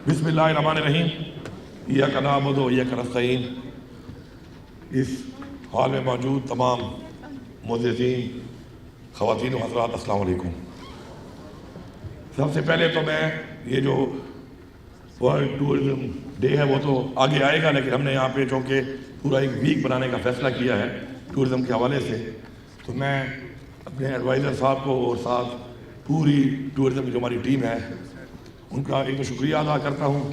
بسم اللہ الرحمن الرحیم ایاک نعبد و ایاک نستعین۔ اس ہال میں موجود تمام معززین خواتین و حضرات، السلام علیکم۔ سب سے پہلے تو میں یہ جو ورلڈ ٹورزم ڈے ہے وہ تو آگے آئے گا، لیکن ہم نے یہاں پہ چونکہ پورا ایک ویک بنانے کا فیصلہ کیا ہے ٹورزم کے حوالے سے، تو میں اپنے ایڈوائزر صاحب کو اور ساتھ پوری ٹورزم کی جو ہماری ٹیم ہے ان کا ایک تو شکریہ ادا کرتا ہوں،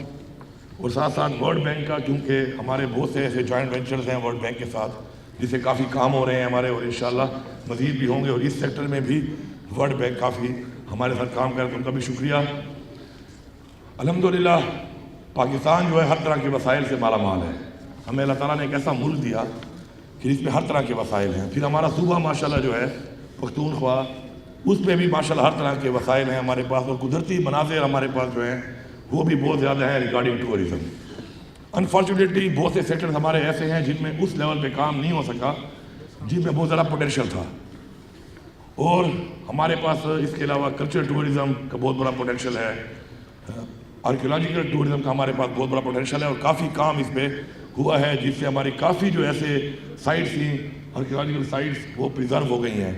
اور ساتھ ساتھ ورلڈ بینک کا، کیونکہ ہمارے بہت سے ایسے جوائنٹ وینچرز ہیں ورلڈ بینک کے ساتھ جس سے کافی کام ہو رہے ہیں ہمارے، اور انشاءاللہ مزید بھی ہوں گے، اور اس سیکٹر میں بھی ورلڈ بینک کافی ہمارے ساتھ کام کر رہے ہیں، ان کا بھی شکریہ۔ الحمدللہ پاکستان جو ہے ہر طرح کے وسائل سے مالا مال ہے۔ ہمیں اللہ تعالیٰ نے ایک ایسا ملک دیا کہ جس میں ہر طرح کے وسائل ہیں۔ پھر ہمارا صوبہ ماشاءاللہ جو ہے پختونخوا، اس میں بھی ماشاءاللہ ہر طرح کے وسائل ہیں ہمارے پاس، اور قدرتی مناظر ہمارے پاس جو ہیں وہ بھی بہت زیادہ ہیں ریگارڈنگ ٹورزم۔ انفارچونیٹلی بہت سے سیکٹرز ہمارے ایسے ہیں جن میں اس لیول پہ کام نہیں ہو سکا جن میں بہت زیادہ پوٹینشیل تھا، اور ہمارے پاس اس کے علاوہ کلچرل ٹورزم کا بہت بڑا پوٹینشیل ہے، آرکیولوجیکل ٹورزم کا ہمارے پاس بہت بڑا پوٹینشیل ہے، اور کافی کام اس پہ ہوا ہے جس سے ہماری کافی جو ایسے سائٹس تھیں آرکیولوجیکل سائٹس وہ پریزرو ہو گئی ہیں۔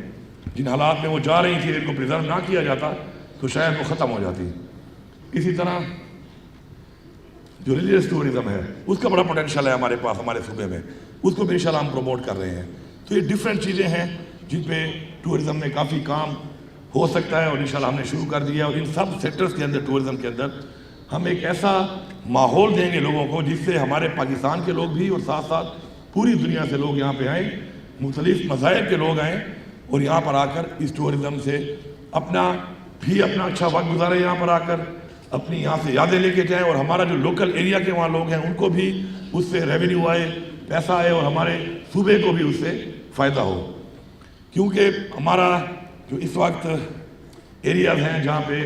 جن حالات میں وہ جا رہی تھی ان کو پریزرو نہ کیا جاتا تو شاید وہ ختم ہو جاتی۔ اسی طرح جو ریلیجیس ٹورزم ہے اس کا بڑا پوٹینشیل ہے ہمارے پاس ہمارے صوبے میں، اس کو بھی انشاءاللہ ہم پروموٹ کر رہے ہیں۔ تو یہ ڈیفرنٹ چیزیں ہیں جن پہ ٹورزم میں کافی کام ہو سکتا ہے، اور انشاءاللہ ہم نے شروع کر دیا ہے، اور ان سب سیکٹرز کے اندر ٹورزم کے اندر ہم ایک ایسا ماحول دیں گے لوگوں کو جس سے ہمارے پاکستان کے لوگ بھی اور ساتھ ساتھ پوری دنیا سے لوگ یہاں پہ آئیں، مختلف مذاہب کے لوگ آئیں، اور یہاں پر آ کر اس ٹورزم سے اپنا اچھا وقت گزارے، یہاں پر آ کر اپنی یہاں سے یادیں لے کے جائیں، اور ہمارا جو لوکل ایریا کے وہاں لوگ ہیں ان کو بھی اس سے ریونیو آئے، پیسہ آئے، اور ہمارے صوبے کو بھی اس سے فائدہ ہو۔ کیونکہ ہمارا جو اس وقت ایریاز ہیں جہاں پہ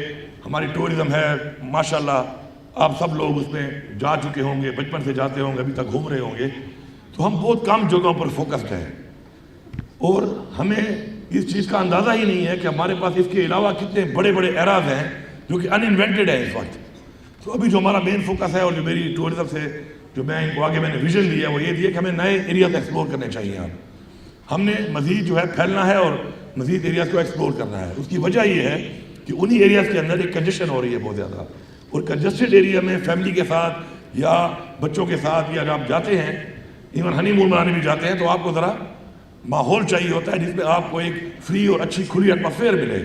ہماری ٹورزم ہے، ماشاءاللہ آپ سب لوگ اس میں جا چکے ہوں گے، بچپن سے جاتے ہوں گے، ابھی تک گھوم رہے ہوں گے، تو ہم بہت کم جگہوں پر فوکسڈ ہیں، اور ہمیں اس چیز کا اندازہ ہی نہیں ہے کہ ہمارے پاس اس کے علاوہ کتنے بڑے بڑے ایراز ہیں جو کہ ان انوینٹڈ ہیں اس وقت۔ تو ابھی جو ہمارا مین فوکس ہے، اور جو میری ٹورزم سے جو میں ان کو آگے میں نے ویژن دیا وہ یہ دیا کہ ہمیں نئے ایریاز ایکسپلور کرنے چاہیے۔ ہم نے مزید جو ہے پھیلنا ہے اور مزید ایریاز کو ایکسپلور کرنا ہے۔ اس کی وجہ یہ ہے کہ انہی ایریاز کے اندر ایک کنجسشن ہو رہی ہے بہت زیادہ، اور کنجسٹڈ ایریا میں فیملی کے ساتھ یا بچوں کے ساتھ یا جب آپ جاتے ہیں، ایون ہنی مون منانے بھی جاتے ہیں، تو آپ کو ذرا ماحول چاہیے ہوتا ہے جس میں آپ کو ایک فری اور اچھی کھلی ایٹماسفیئر ملے۔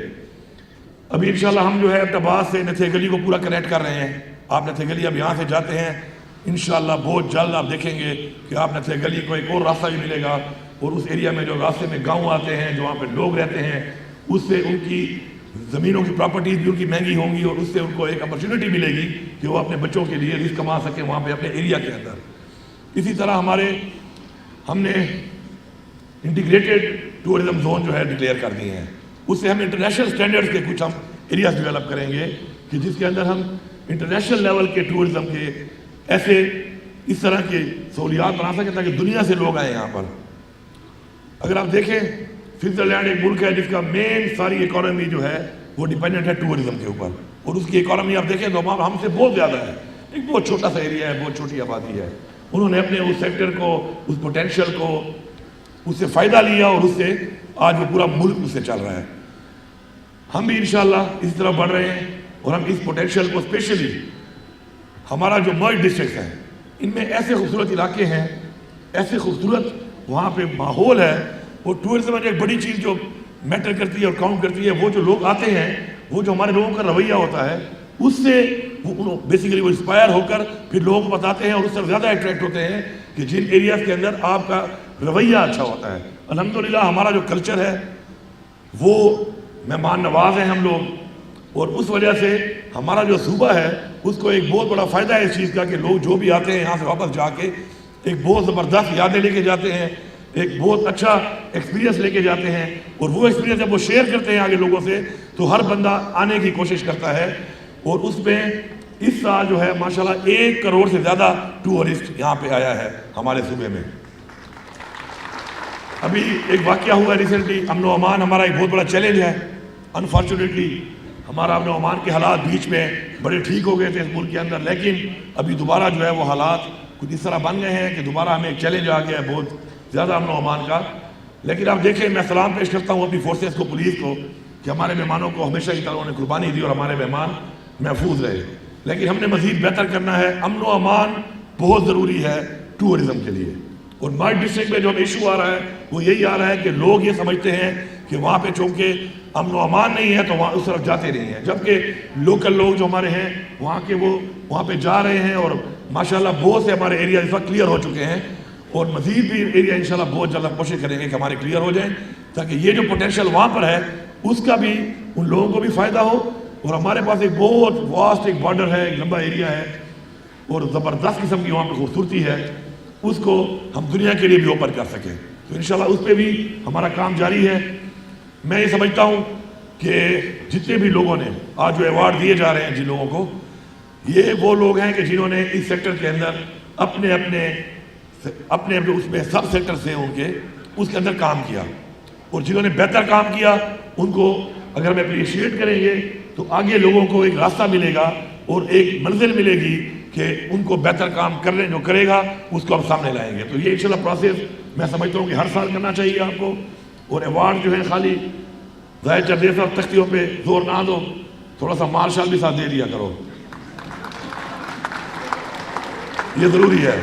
ابھی انشاءاللہ ہم جو ہے ابٹاباد سے نتھے گلی کو پورا کنیکٹ کر رہے ہیں۔ آپ نتھے گلی اب یہاں سے جاتے ہیں، انشاءاللہ بہت جلد آپ دیکھیں گے کہ آپ نتھے گلی کو ایک اور راستہ بھی ملے گا، اور اس ایریا میں جو راستے میں گاؤں آتے ہیں، جو وہاں پہ لوگ رہتے ہیں، اس سے ان کی زمینوں کی پراپرٹیز بھی ان کی مہنگی ہوں گی، اور اس سے ان کو ایک اپرچونٹی ملے گی کہ وہ اپنے بچوں کے لیے رزق کما سکیں وہاں پہ اپنے ایریا کے اندر۔ اسی طرح ہم نے انٹیگریٹڈ ٹورزم زون جو ہے ڈکلیئر کر دیے ہیں، اس سے ہم انٹرنیشنل سٹینڈرڈز کے کچھ ہم ایریاز ڈیولپ کریں گے کہ جس کے اندر ہم انٹرنیشنل لیول کے ٹورزم کے ایسے اس طرح کے سہولیات بنا سکیں تاکہ دنیا سے لوگ آئیں یہاں پر۔ اگر آپ دیکھیں سوئٹزرلینڈ ایک ملک ہے جس کا مین ساری اکانومی جو ہے وہ ڈیپینڈنٹ ہے ٹورزم کے اوپر، اور اس کی اکانومی آپ دیکھیں تو ہم سے بہت زیادہ ہے، ایک بہت چھوٹا سا ایریا ہے، بہت چھوٹی آبادی ہے۔ انہوں نے اپنے اس سیکٹر کو، اس پوٹینشیل کو، اس سے فائدہ لیا، اور اس سے آج وہ پورا ملک اس سے چل رہا ہے۔ ہم بھی انشاءاللہ اس طرح بڑھ رہے ہیں، اور ہم اس پوٹینشیل کو اسپیشلی ہمارا جو مرج ڈسٹرکٹس ہیں ان میں ایسے خوبصورت علاقے ہیں، ایسے خوبصورت وہاں پہ ماحول ہے، اور ٹورزم میں ایک بڑی چیز جو میٹر کرتی ہے اور کاؤنٹ کرتی ہے، وہ جو لوگ آتے ہیں، وہ جو ہمارے لوگوں کا رویہ ہوتا ہے، اس سے وہ بیسیکلی وہ انسپائر ہو کر پھر لوگوں کو بتاتے ہیں، اور اس سے زیادہ اٹریکٹ ہوتے ہیں کہ جن ایریاز کے اندر آپ کا رویہ اچھا ہوتا ہے۔ الحمدللہ ہمارا جو کلچر ہے وہ مہمان نواز ہیں ہم لوگ، اور اس وجہ سے ہمارا جو صوبہ ہے اس کو ایک بہت بڑا فائدہ ہے اس چیز کا کہ لوگ جو بھی آتے ہیں یہاں سے واپس جا کے ایک بہت زبردست یادیں لے کے جاتے ہیں، ایک بہت اچھا ایکسپیرینس لے کے جاتے ہیں، اور وہ ایکسپیرینس جب وہ شیئر کرتے ہیں آگے لوگوں سے تو ہر بندہ آنے کی کوشش کرتا ہے، اور اس میں اس سال جو ہے ماشاءاللہ 1 کروڑ سے زیادہ ٹورسٹ یہاں پہ آیا ہے ہمارے صوبے میں۔ ابھی ایک واقعہ ہوا ہے ریسنٹلی، امن و امان ہمارا ایک بہت بڑا چیلنج ہے۔ انفارچونیٹلی ہمارا اپنے عمان کے حالات بیچ میں بڑے ٹھیک ہو گئے تھے اس ملک کے اندر، لیکن ابھی دوبارہ جو ہے وہ حالات کچھ اس طرح بن گئے ہیں کہ دوبارہ ہمیں ایک چیلنج آ گیا ہے بہت زیادہ امن و امان کا۔ لیکن آپ دیکھیں، میں سلام پیش کرتا ہوں اپنی فورسز کو، پولیس کو، کہ ہمارے مہمانوں کو ہمیشہ کی طرح انہوں نے قربانی دی اور ہمارے مہمان محفوظ رہے۔ لیکن ہم نے مزید بہتر کرنا ہے، امن و امان بہت ضروری ہے ٹورزم کے لیے۔ اور مائی ڈسٹرکٹ میں جو ایشو آ رہا ہے وہ یہی آ رہا ہے کہ لوگ یہ سمجھتے ہیں کہ وہاں پہ چونکہ امن و امان نہیں ہے تو وہاں اس طرف جاتے نہیں ہیں، جبکہ لوکل لوگ جو ہمارے ہیں وہاں کے وہ وہاں پہ جا رہے ہیں، اور ماشاءاللہ بہت سے ہمارے ایریا اس وقت کلیئر ہو چکے ہیں، اور مزید بھی ایریا انشاءاللہ بہت جلد کوشش کریں گے کہ ہمارے کلیئر ہو جائیں، تاکہ یہ جو پوٹینشیل وہاں پر ہے اس کا بھی ان لوگوں کو بھی فائدہ ہو۔ اور ہمارے پاس ایک بہت واسٹ ایک بارڈر ہے، ایک لمبا ایریا ہے، اور زبردست قسم کی وہاں پہ خوبصورتی ہے، اس کو ہم دنیا کے لیے بھی اوپن کر سکیں۔ تو انشاءاللہ اس پہ بھی ہمارا کام جاری ہے۔ میں یہ سمجھتا ہوں کہ جتنے بھی لوگوں نے آج جو ایوارڈ دیے جا رہے ہیں جن لوگوں کو، یہ وہ لوگ ہیں کہ جنہوں نے اس سیکٹر کے اندر اپنے اس میں سب سیکٹر سے ان کے اس کے اندر کام کیا، اور جنہوں نے بہتر کام کیا ان کو اگر میں اپریشیٹ کریں گے تو آگے لوگوں کو ایک راستہ ملے گا اور ایک منزل ملے گی کہ ان کو بہتر کام کرنے جو کرے گا اس کو ہم سامنے لائیں گے۔ تو یہ انشاءاللہ پروسیس میں سمجھتا ہوں کہ ہر سال کرنا چاہیے آپ کو۔ اور ایوارڈ جو ہے خالی ظاہر چردے صاحب تختیوں پہ زور نہ دو، تھوڑا سا مال شال بھی ساتھ دے دیا کرو، یہ ضروری ہے۔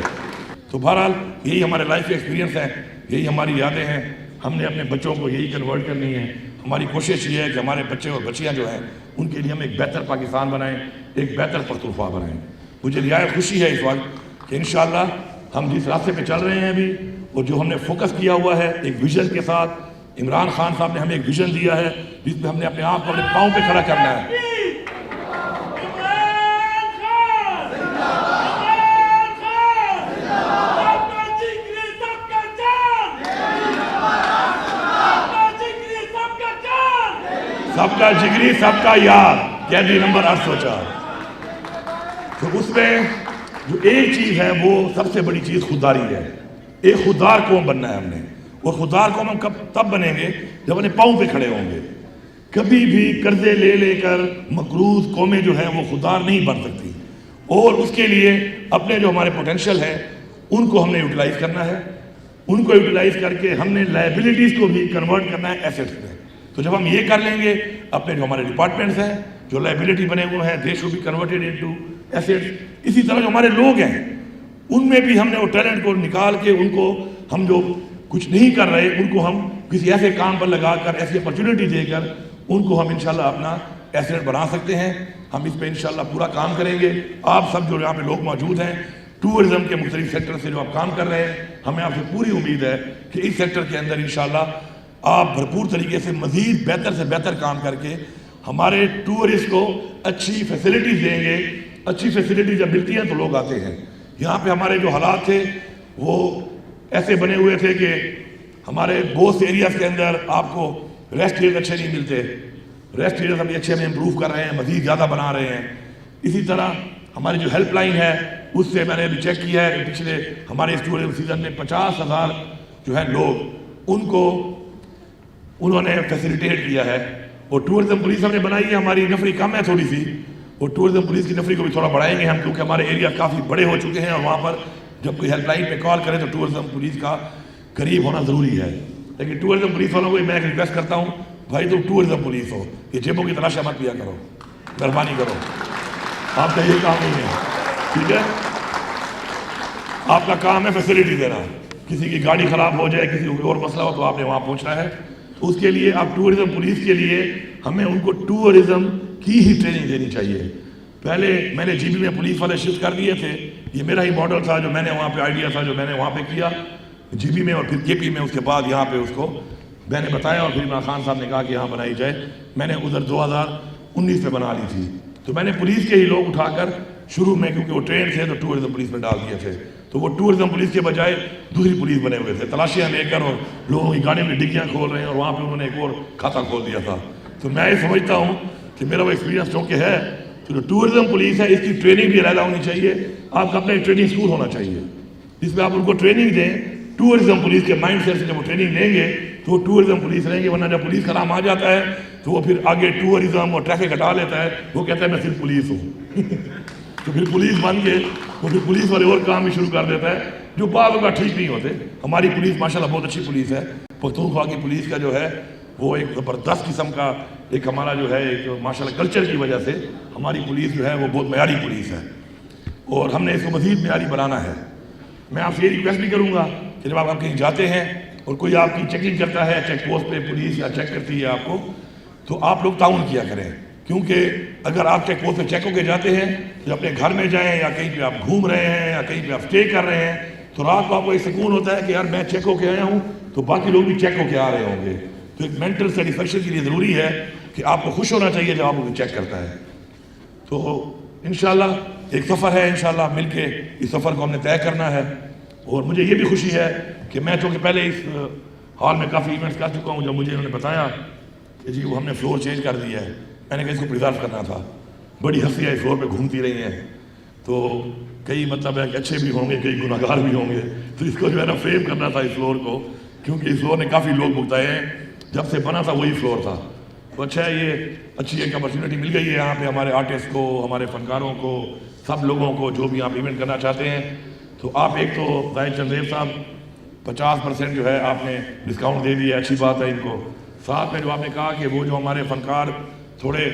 تو بہرحال یہی ہمارے لائف ایکسپیرینس ہے، یہی ہماری یادیں ہیں، ہم نے اپنے بچوں کو یہی کنورٹ کرنی ہے۔ ہماری کوشش یہ ہے کہ ہمارے بچے اور بچیاں جو ہیں ان کے لیے ہم ایک بہتر پاکستان بنائیں، ایک بہتر پختونخوا بنائیں۔ مجھے نہایت خوشی ہے اس وقت کہ انشاءاللہ ہم جس راستے پہ چل رہے ہیں ابھی، اور جو ہم نے فوکس کیا ہوا ہے ایک ویژن کے ساتھ، عمران خان صاحب نے ہمیں ایک ویژن دیا ہے جس میں ہم نے اپنے آپ کو اپنے پاؤں پہ کھڑا کرنا ہے۔ سب کا جگری سب کا یار، قیدی نمبر 804۔ تو اس میں جو ایک چیز ہے وہ سب سے بڑی چیز خودداری ہے۔ ایک خوددار قوم بننا ہے ہم نے، اور خوددار قوم ہم تب بنیں گے جب اپنے پاؤں پہ کھڑے ہوں گے۔ کبھی بھی قرضے لے لے کر مقروض قومیں جو ہیں وہ خوددار نہیں بن سکتی، اور اس کے لیے اپنے جو ہمارے پوٹینشیل ہیں ان کو ہم نے یوٹیلائز کرنا ہے، ان کو یوٹیلائز کر کے ہم نے لائبلٹیز کو بھی کنورٹ کرنا ہے ایسیٹس میں۔ تو جب ہم یہ کر لیں گے، اپنے جو ہمارے ڈپارٹمنٹس ہیں جو لائبلٹی بنے ہوئے ہیں، they should be converted into assets. اسی طرح جو ہمارے لوگ ہیں ان میں بھی ہم نے وہ ٹیلنٹ کو نکال کے ان کو ہم جو کچھ نہیں کر رہے ان کو ہم کسی ایسے کام پر لگا کر، ایسی اپرچونٹی دے کر ان کو ہم انشاءاللہ اپنا ایسیٹ بنا سکتے ہیں۔ ہم اس پہ انشاءاللہ پورا کام کریں گے۔ آپ سب جو یہاں پہ لوگ موجود ہیں ٹورزم کے مختلف سیکٹر سے جو آپ کام کر رہے ہیں، ہمیں آپ سے پوری امید ہے کہ اس سیکٹر کے اندر انشاءاللہ آپ بھرپور طریقے سے مزید بہتر سے بہتر کام کر کے ہمارے ٹورسٹ کو اچھی فیسلٹیز دیں گے۔ اچھی فیسلٹیز جب ملتی ہیں تو لوگ آتے ہیں۔ یہاں پہ ہمارے جو حالات تھے وہ ایسے بنے ہوئے تھے کہ ہمارے بہت سے ایریاز کے اندر آپ کو ریسٹ ایریاز اچھے نہیں ملتے۔ ریسٹ ایریاز ہم اچھے میں امپروو کر رہے ہیں، مزید زیادہ بنا رہے ہیں۔ اسی طرح ہماری جو ہیلپ لائن ہے اس سے میں نے ابھی چیک کیا ہے کہ پچھلے ہمارے اس ٹورزم سیزن میں 50,000 جو ہے لوگ ان کو انہوں نے فیسیلیٹیٹ کیا ہے۔ اور ٹورزم پولیس ہم نے بنائی ہے، ہماری نفری کم ہے تھوڑی سی، اور ٹورزم پولیس کی نفری کو بھی تھوڑا بڑھائیں گے ہم، کیونکہ ہمارے ایریا کافی بڑے ہو چکے ہیں، اور وہاں پر جب کوئی ہیلپ لائن پہ کال کرے تو ٹورزم پولیس کا قریب ہونا ضروری ہے۔ لیکن ٹورزم پولیس والوں کو میں ایک ریکویسٹ کرتا ہوں، بھائی تم ٹورزم پولیس ہو، یہ جیبوں کی تلاشیاں مت لیا کرو، مہربانی کرو، آپ کا یہ کام نہیں ہے، ٹھیک ہے؟ آپ کا کام ہے فیسلٹی دینا۔ کسی کی گاڑی خراب ہو جائے، کسی کو اور مسئلہ ہو تو آپ نے وہاں پہنچنا ہے۔ تو اس کے لیے آپ ٹورزم پولیس کے لیے ہمیں ان کو ٹورزم کی ہی ٹریننگ دینی چاہیے۔ پہلے میں نے جی بی میں پولیس والے شفٹ کر دیے تھے، یہ میرا ہی ماڈل تھا جو میں نے وہاں پہ آئیڈیا تھا جو میں نے وہاں پہ کیا جی بی میں، اور پھر کے پی میں، اس کے بعد یہاں پہ اس کو میں نے بتایا، اور پھر عمران خان صاحب نے کہا کہ یہاں بنائی جائے۔ میں نے ادھر 2019 میں بنا لی تھی، تو میں نے پولیس کے ہی لوگ اٹھا کر شروع میں، کیونکہ وہ ٹرین تھے تو ٹورزم پولیس میں ڈال دیے تھے، تو وہ ٹورزم پولیس کے بجائے دوسری پولیس بنے ہوئے تھے، تلاشیاں لے کر اور لوگوں کی گاڑی میں ڈگیاں کھول رہے ہیں، اور وہاں پہ انہوں نے ایک اور کھاتا کھول دیا تھا۔ تو میں یہ سمجھتا ہوں کہ میرا وہ ایکسپیرینس چونکہ ہے، تو جو ٹورزم پولیس ہے اس کی ٹریننگ بھی علیحدہ ہونی چاہیے۔ آپ کا اپنا ایک ٹریننگ اسکول ہونا چاہیے جس میں آپ ان کو ٹریننگ دیں۔ ٹورزم پولیس کے مائنڈ سیٹ سے جب وہ ٹریننگ لیں گے تو وہ ٹورزم پولیس رہیں گے، ورنہ جب پولیس کا نام آ جاتا ہے تو وہ پھر آگے ٹورزم اور ٹریفک ہٹا لیتا ہے، وہ کہتا ہے میں صرف پولیس ہوں تو پھر پولیس بن کے وہ پھر پولیس والے اور کام بھی شروع کر دیتا ہے جو بعض اوقات ٹھیک نہیں ہوتے۔ ہماری پولیس ماشاءاللہ بہت اچھی پولیس ہے، پختونخوا کی پولیس کا جو ہے وہ ایک زبردست قسم کا ایک ہمارا جو ہے ایک ماشاءاللہ کلچر کی وجہ سے ہماری پولیس جو ہے وہ بہت معیاری پولیس ہے، اور ہم نے اس کو مزید معیاری بنانا ہے۔ میں آپ سے یہ ریکویسٹ بھی کروں گا کہ جب آپ کہیں جاتے ہیں اور کوئی آپ کی چیکنگ کرتا ہے چیک پوسٹ پہ پولیس یا چیک کرتی ہے آپ کو، تو آپ لوگ تعاون کیا کریں، کیونکہ اگر آپ چیک پوسٹ پہ چیک ہو کے جاتے ہیں تو اپنے گھر میں جائیں یا کہیں پہ آپ گھوم رہے ہیں یا کہیں پہ آپ اسٹے کر رہے ہیں تو رات کو آپ کو ایک سکون ہوتا ہے کہ یار میں چیک ہو کے آیا ہوں تو باقی لوگ بھی چیک ہو کے آ رہے ہوں گے۔ تو ایک مینٹل سیٹسفیکشن کے لیے ضروری ہے کہ آپ کو خوش ہونا چاہیے جب آپ کو چیک کرتا ہے۔ تو انشاءاللہ ایک سفر ہے، انشاءاللہ مل کے اس سفر کو ہم نے طے کرنا ہے، اور مجھے یہ بھی خوشی ہے کہ میں چونکہ پہلے اس ہال میں کافی ایونٹس کر چکا ہوں، جب مجھے انہوں نے بتایا کہ جی وہ ہم نے فلور چینج کر دیا ہے، میں نے کہا اس کو پریزرو کرنا تھا۔ بڑی ہنسیاں اس فلور پہ گھومتی رہی ہیں، تو کئی مطلب ہے کہ اچھے بھی ہوں گے، کئی گناہگار بھی ہوں گے، تو اس کو جو ہے نا فریم کرنا تھا اس فلور کو، کیونکہ اس فلور نے کافی لوگ بھگتائے ہیں، جب سے بنا تھا وہی فلور تھا۔ تو اچھا ہے، یہ اچھی ایک اپرچونیٹی مل گئی ہے یہاں پہ ہمارے آرٹسٹ کو، ہمارے فنکاروں کو، سب لوگوں کو جو بھی آپ ایونٹ کرنا چاہتے ہیں۔ تو آپ ایک تو زاہد چندریب صاحب 50% جو ہے آپ نے ڈسکاؤنٹ دے دیا ہے، اچھی بات ہے ان کو۔ ساتھ میں جو آپ نے کہا کہ وہ جو ہمارے فنکار تھوڑے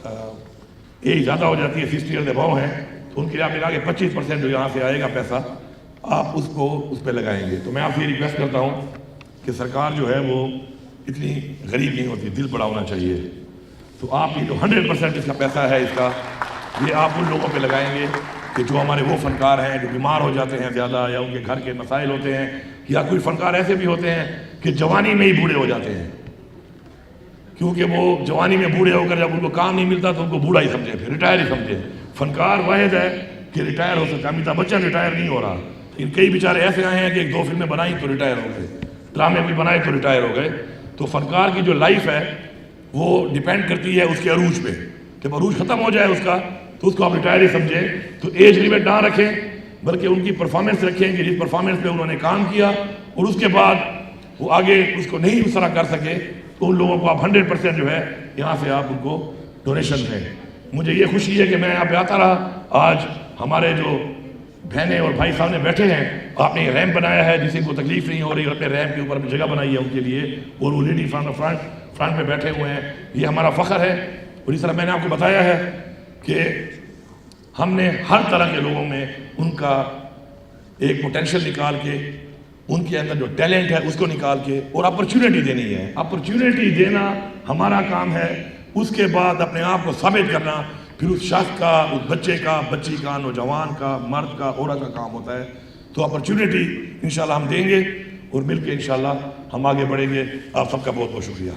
ایج زیادہ ہو جاتی ہے 60 ایئرز ابو ہیں، تو ان کے لیے آپ نے کہا کہ 25% جو یہاں سے آئے گا پیسہ آپ اس کو اس پہ لگائیں گے۔ تو میں آپ سے یہ ریکویسٹ کرتا ہوں کہ سرکار جو ہے وہ اتنی غریب نہیں ہوتی، دل بڑا ہونا چاہیے۔ تو آپ یہ جو 100% اس کا پیسہ ہے اس کا، یہ آپ ان لوگوں پہ لگائیں گے کہ جو ہمارے وہ فنکار ہیں جو بیمار ہو جاتے ہیں زیادہ، یا ان کے گھر کے مسائل ہوتے ہیں، یا کوئی فنکار ایسے بھی ہوتے ہیں کہ جوانی میں ہی بوڑھے ہو جاتے ہیں، کیونکہ وہ جوانی میں بوڑھے ہو کر جب ان کو کام نہیں ملتا تو ان کو بوڑھا ہی سمجھے، پھر ریٹائر ہی سمجھے۔ فنکار واحد ہے کہ ریٹائر ہو سکتا ہے، امیتابھ بچن ریٹائر نہیں ہو رہا، ان کئی بیچارے ایسے آئے ہیں کہ 1-2 فلمیں بنائی تو ریٹائر ہو گئے، ڈرامے بھی بنائے تو ریٹائر ہو گئے۔ تو فنکار کی جو لائف ہے وہ ڈیپینڈ کرتی ہے اس کے عروج پہ، جب عروج ختم ہو جائے اس کا تو اس کو آپ ریٹائر ہی سمجھیں۔ تو ایج لیمٹ نہ رکھیں، بلکہ ان کی پرفارمنس رکھیں کہ جس پرفارمنس پہ انہوں نے کام کیا اور اس کے بعد وہ آگے اس کو نہیں اس طرح کر سکے تو ان لوگوں کو آپ 100% جو ہے یہاں سے آپ ان کو ڈونیشن دیں۔ مجھے یہ خوشی ہے کہ میں یہاں پہ آتا رہا، آج ہمارے جو بہنیں اور بھائی سامنے بیٹھے ہیں، آپ نے یہ ریمپ بنایا ہے، جسے کو تکلیف نہیں ہو رہی، اور اپنے ریمپ کے اوپر اپنی جگہ بنائی ہے ان کے لیے، اور وہ لیڈی فرنٹ پہ بیٹھے ہوئے ہیں، یہ ہمارا فخر ہے۔ اور اس طرح میں نے آپ کو بتایا ہے کہ ہم نے ہر طرح کے لوگوں میں ان کا ایک پوٹینشیل نکال کے، ان کے اندر جو ٹیلنٹ ہے اس کو نکال کے، اور اپرچونیٹی دینی ہے۔ اپرچونیٹی دینا ہمارا کام ہے، اس کے بعد اپنے آپ کو ثابت کرنا پھر اس شخص کا، اس بچے کا، بچی کا، نوجوان کا، مرد کا، عورت کا کام ہوتا ہے۔ تو اپرچونیٹی انشاءاللہ ہم دیں گے اور مل کے انشاءاللہ ہم آگے بڑھیں گے۔ آپ سب کا بہت بہت شکریہ۔